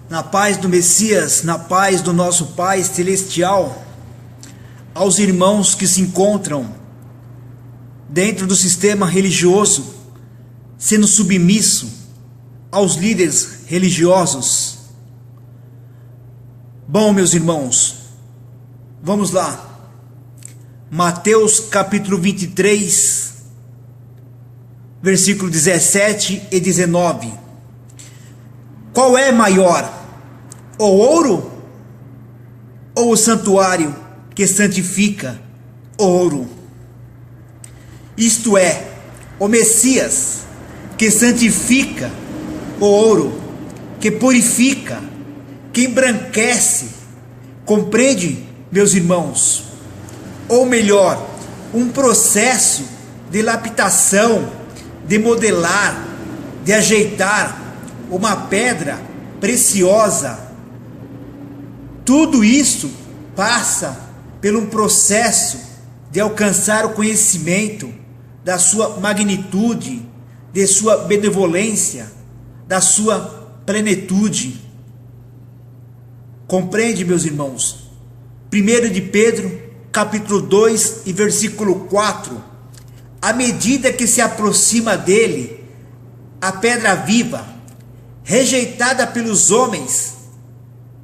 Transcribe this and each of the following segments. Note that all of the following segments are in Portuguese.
Na paz do Messias, na paz do nosso Pai Celestial, aos irmãos que se encontram dentro do sistema religioso, sendo submisso aos líderes religiosos. Bom, meus irmãos, vamos lá. Mateus capítulo 23, versículo 17 e 19. Qual é maior, o ouro ou o santuário que santifica o ouro? Isto é, o Messias que santifica o ouro, que purifica, que embranquece. Compreende, meus irmãos? Ou melhor, um processo de lapidação, de modelar, de ajeitar uma pedra preciosa. Tudo isso passa por um processo de alcançar o conhecimento da sua magnitude, de sua benevolência, da sua plenitude. Compreende, meus irmãos? 1 de Pedro, capítulo 2 e versículo 4. À medida que se aproxima dele, a pedra viva, rejeitada pelos homens,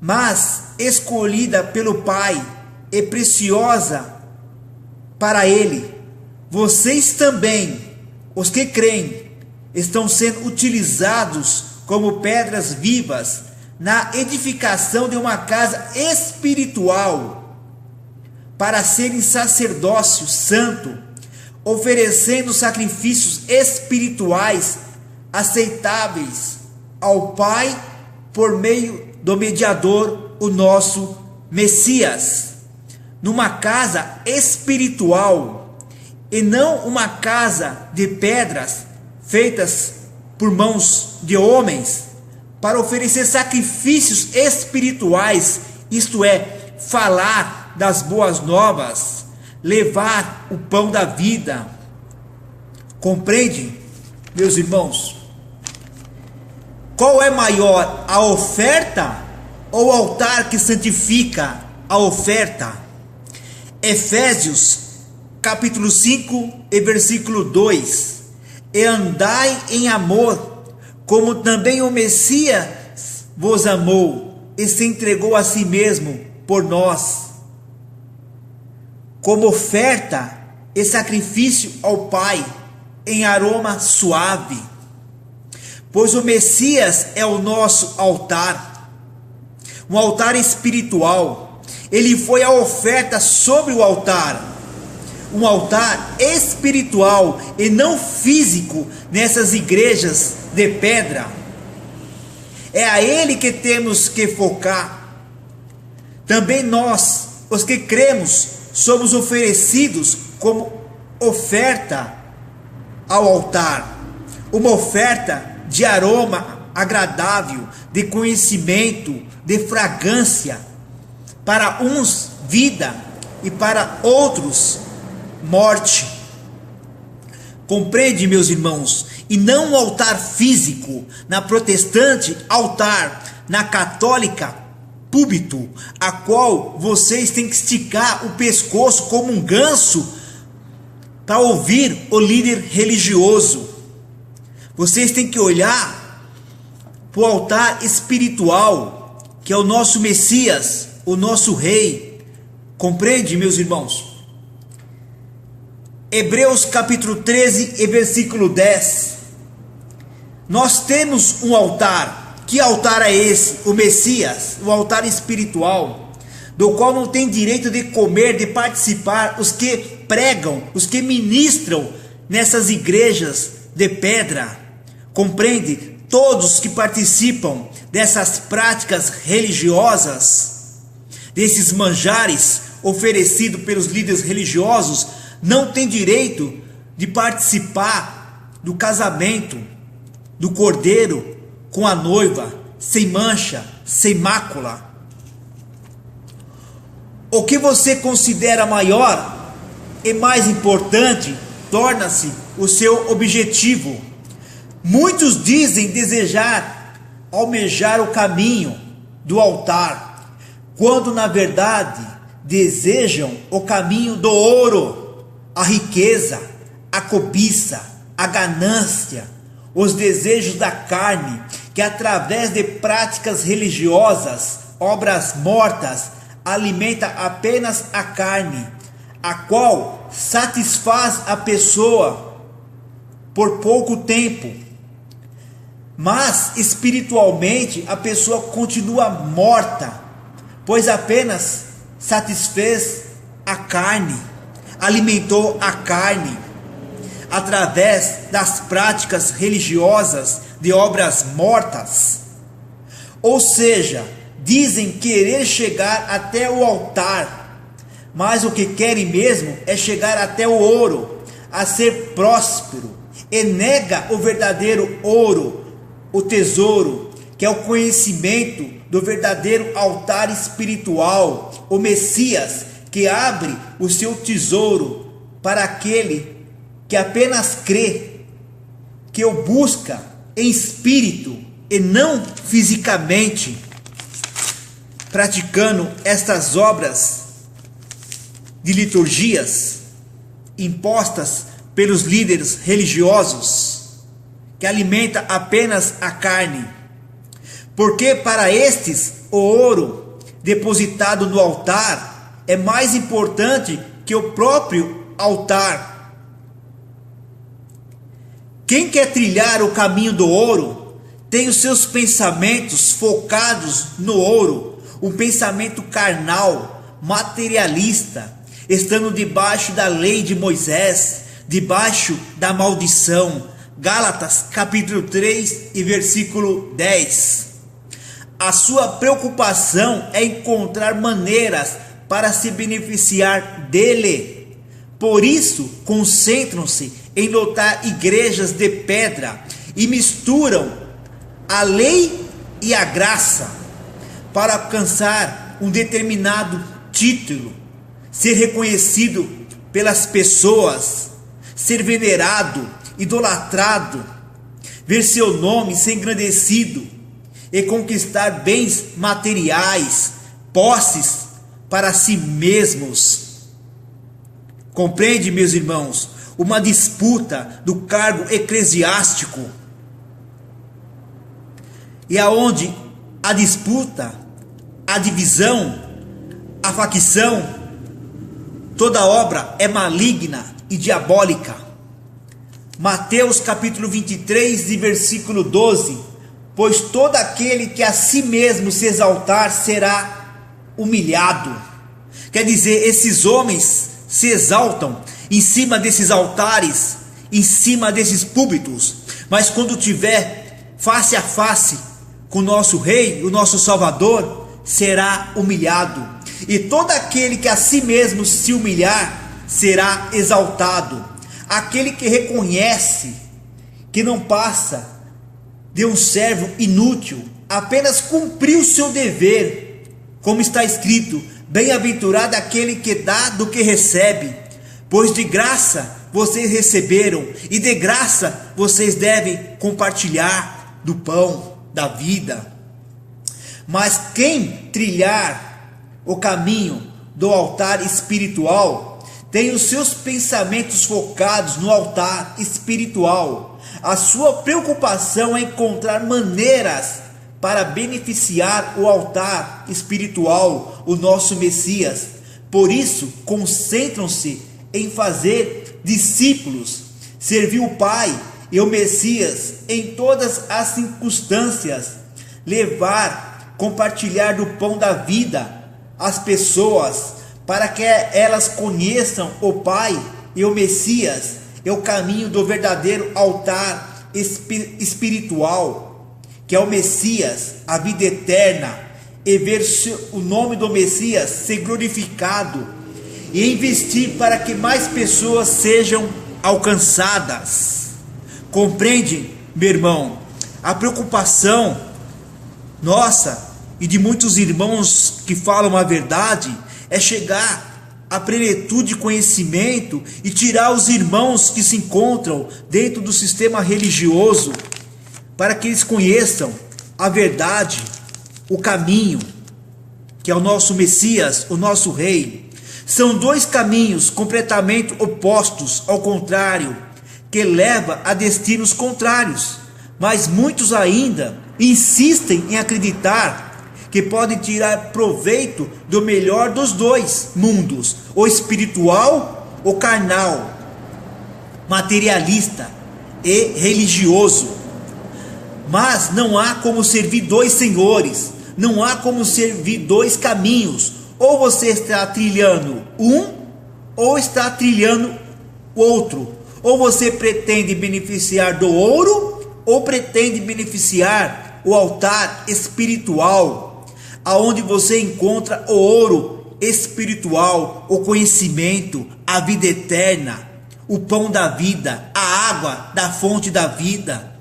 mas escolhida pelo Pai e preciosa para ele, vocês também, os que creem, estão sendo utilizados como pedras vivas na edificação de uma casa espiritual, para serem sacerdócio santo, oferecendo sacrifícios espirituais aceitáveis ao Pai por meio do mediador, o nosso Messias. Numa casa espiritual e não uma casa de pedras feitas por mãos de homens, para oferecer sacrifícios espirituais, isto é, falar das boas novas, levar o pão da vida. Compreende, meus irmãos? Qual é maior, a oferta ou o altar que santifica a oferta? Efésios capítulo 5 e versículo 2. E andai em amor, como também o Messias vos amou e se entregou a si mesmo por nós, como oferta e sacrifício ao Pai, em aroma suave. Pois o Messias é o nosso altar, um altar espiritual. Ele foi a oferta sobre o altar, um altar espiritual e não físico nessas igrejas de pedra. É a ele que temos que focar. Também nós, os que cremos, somos oferecidos como oferta ao altar, uma oferta de aroma agradável, de conhecimento, de fragrância, para uns vida e para outros morte. Compreende, meus irmãos? E não um altar físico, na protestante altar, na católica púlpito, a qual vocês têm que esticar o pescoço como um ganso para ouvir o líder religioso. Vocês têm que olhar para o altar espiritual, que é o nosso Messias, o nosso Rei. Compreende, meus irmãos? Hebreus capítulo 13 e versículo 10. Nós temos um altar. Que altar é esse? O Messias, o altar espiritual, do qual não tem direito de comer, de participar os que pregam, os que ministram nessas igrejas de pedra. Compreende? Todos que participam dessas práticas religiosas, desses manjares oferecidos pelos líderes religiosos, não têm direito de participar do casamento do cordeiro com a noiva, sem mancha, sem mácula. O que você considera maior e mais importante torna-se o seu objetivo. Muitos dizem desejar almejar o caminho do altar, quando na verdade desejam o caminho do ouro, a riqueza, a cobiça, a ganância, os desejos da carne, que através de práticas religiosas, obras mortas, alimenta apenas a carne, a qual satisfaz a pessoa por pouco tempo, mas espiritualmente a pessoa continua morta, pois apenas satisfez a carne, alimentou a carne através das práticas religiosas de obras mortas. Ou seja, dizem querer chegar até o altar, mas o que querem mesmo é chegar até o ouro, a ser próspero, e nega o verdadeiro ouro, o tesouro, que é o conhecimento do verdadeiro altar espiritual, o Messias, que abre o seu tesouro para aquele que apenas crê, que o busca em espírito e não fisicamente, praticando estas obras de liturgias impostas pelos líderes religiosos, que alimenta apenas a carne, porque para estes o ouro depositado no altar é mais importante que o próprio altar. Quem quer trilhar o caminho do ouro tem os seus pensamentos focados no ouro, um pensamento carnal, materialista, estando debaixo da lei de Moisés, debaixo da maldição. Gálatas capítulo 3 e versículo 10. A sua preocupação é encontrar maneiras para se beneficiar dele. Por isso, concentram-se em lotar igrejas de pedra e misturam a lei e a graça para alcançar um determinado título, ser reconhecido pelas pessoas, ser venerado, idolatrado, ver seu nome ser engrandecido e conquistar bens materiais, posses para si mesmos. Compreende, meus irmãos? Uma disputa do cargo eclesiástico. E aonde a disputa, a divisão, a facção, toda obra é maligna e diabólica. Mateus capítulo 23 e versículo 12. Pois todo aquele que a si mesmo se exaltar será humilhado. Quer dizer, esses homens se exaltam em cima desses altares, em cima desses púlpitos, mas quando tiver face a face com o nosso Rei, o nosso Salvador, será humilhado. E todo aquele que a si mesmo se humilhar será exaltado. Aquele que reconhece que não passa de um servo inútil, apenas cumpriu o seu dever, como está escrito: bem-aventurado aquele que dá do que recebe, pois de graça vocês receberam, e de graça vocês devem compartilhar do pão da vida. Mas quem trilhar o caminho do altar espiritual tem os seus pensamentos focados no altar espiritual. A sua preocupação é encontrar maneiras para beneficiar o altar espiritual, o nosso Messias. Por isso, concentram-se em fazer discípulos, servir o Pai e o Messias em todas as circunstâncias, levar, compartilhar do pão da vida às pessoas, para que elas conheçam o Pai e o Messias, e o caminho do verdadeiro altar espiritual, que é o Messias, a vida eterna, e ver o nome do Messias ser glorificado, e investir para que mais pessoas sejam alcançadas. Compreende, meu irmão? A preocupação nossa e de muitos irmãos que falam a verdade é chegar à plenitude de conhecimento e tirar os irmãos que se encontram dentro do sistema religioso, para que eles conheçam a verdade o caminho, que é o nosso Messias, o nosso Rei, são dois caminhos completamente opostos, ao contrário, que leva a destinos contrários. Mas muitos ainda insistem em acreditar que podem tirar proveito do melhor dos dois mundos, o espiritual, o carnal, materialista e religioso. Mas não há como servir dois senhores, não há como servir dois caminhos. Ou você está trilhando um, ou está trilhando o outro. Ou você pretende beneficiar do ouro, ou pretende beneficiar o altar espiritual, aonde você encontra o ouro espiritual, o conhecimento, a vida eterna, o pão da vida, a água da fonte da vida,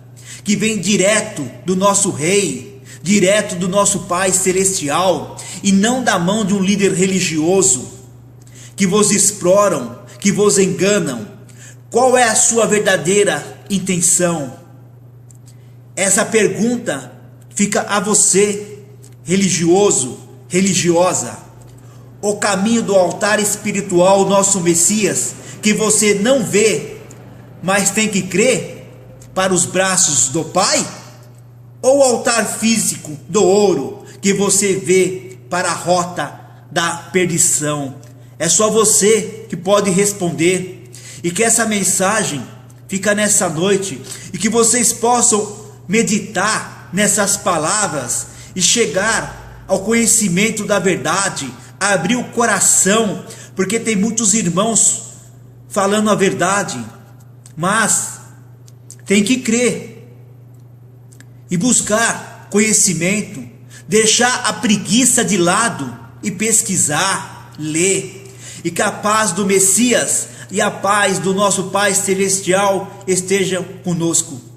que vem direto do nosso Rei, direto do nosso Pai Celestial, e não da mão de um líder religioso, que vos exploram, que vos enganam. Qual é a sua verdadeira intenção? Essa pergunta fica a você, religioso, religiosa. O caminho do altar espiritual, nosso Messias, que você não vê, mas tem que crer, para os braços do Pai? Ou o altar físico do ouro, que você vê para a rota da perdição? É só você que pode responder. E que essa mensagem fica nessa noite, e que vocês possam meditar nessas palavras e chegar ao conhecimento da verdade, abrir o coração, porque tem muitos irmãos falando a verdade, mas tem que crer e buscar conhecimento, deixar a preguiça de lado e pesquisar, ler, e que a paz do Messias e a paz do nosso Pai Celestial estejam conosco.